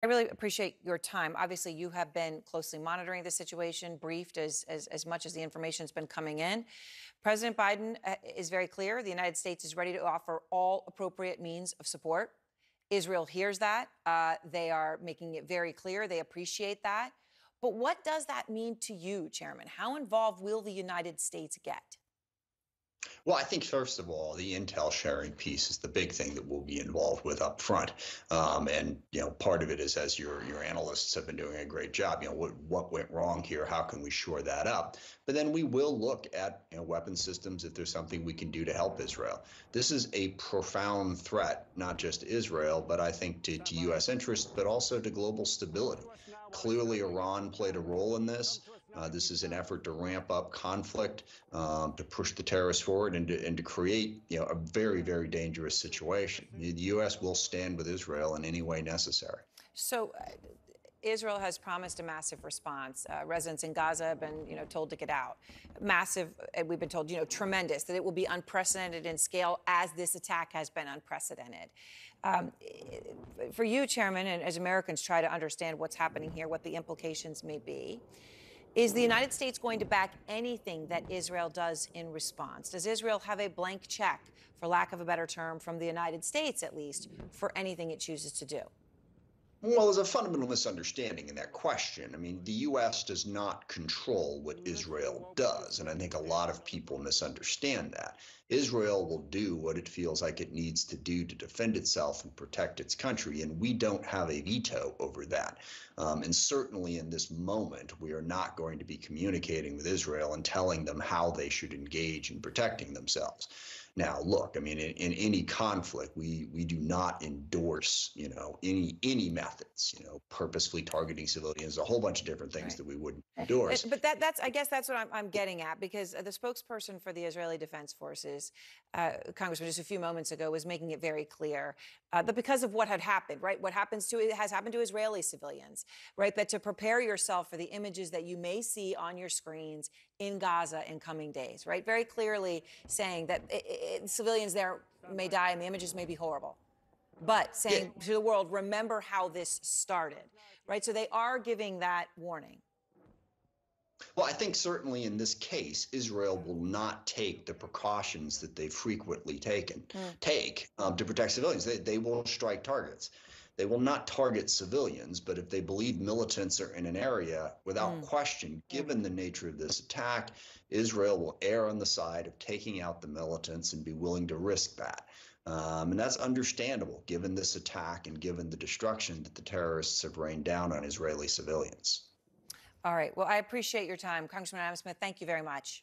I really appreciate your time. Obviously, you have been closely monitoring the situation, briefed as much as the information's been coming in. President Biden is very clear. The United States is ready to offer all appropriate means of support. Israel hears that. They are making it very clear. They appreciate that. But what does that mean to you, Chairman? How involved will the United States get? Well, I think first of all, the intel sharing piece is the big thing that we'll be involved with up front. And part of it is, as your analysts have been doing a great job. What went wrong here? How can we shore that up? But then we will look at weapon systems if there's something we can do to help Israel. This is a profound threat, not just to Israel, but I think to U.S. interests, but also to global stability. Clearly, Iran played a role in this. This is an effort to ramp up conflict, to push the terrorists forward, and to create a very, very dangerous situation. The U.S. will stand with Israel in any way necessary. So Israel has promised a massive response. Residents in Gaza have been, told to get out. Massive, we've been told, tremendous, that it will be unprecedented in scale as this attack has been unprecedented. For you, Chairman, and as Americans try to understand what's happening here, what the implications may be, is the United States going to back anything that Israel does in response? Does Israel have a blank check, for lack of a better term, from the United States at least, for anything it chooses to do? Well, there's a fundamental misunderstanding in that question. I mean, the U.S. does not control what Israel does, and I think a lot of people misunderstand that. Israel will do what it feels like it needs to do to defend itself and protect its country, and we don't have a veto over that. And certainly in this moment, we are not going to be communicating with Israel and telling them how they should engage in protecting themselves. Now, look, I mean, in any conflict, we do not endorse, any methods, purposefully targeting civilians, a whole bunch of different things that we wouldn't endorse. But I guess that's what I'm getting at, because the spokesperson for the Israeli Defense Forces, Congressman, just a few moments ago, was making it very clear that because of what had happened, right, what has happened to Israeli civilians, right, that to prepare yourself for the images that you may see on your screens in Gaza in coming days, right, very clearly saying that civilians there may die and the images may be horrible, but saying to the world, remember how this started, right? So they are giving that warning. Well, I think certainly in this case, Israel will not take the precautions that they frequently take to protect civilians. They will strike targets. They will not target civilians, but if they believe militants are in an area, without question, given the nature of this attack, Israel will err on the side of taking out the militants and be willing to risk that. And that's understandable, given this attack and given the destruction that the terrorists have rained down on Israeli civilians. All right. Well, I appreciate your time. Congressman Adam Smith, thank you very much.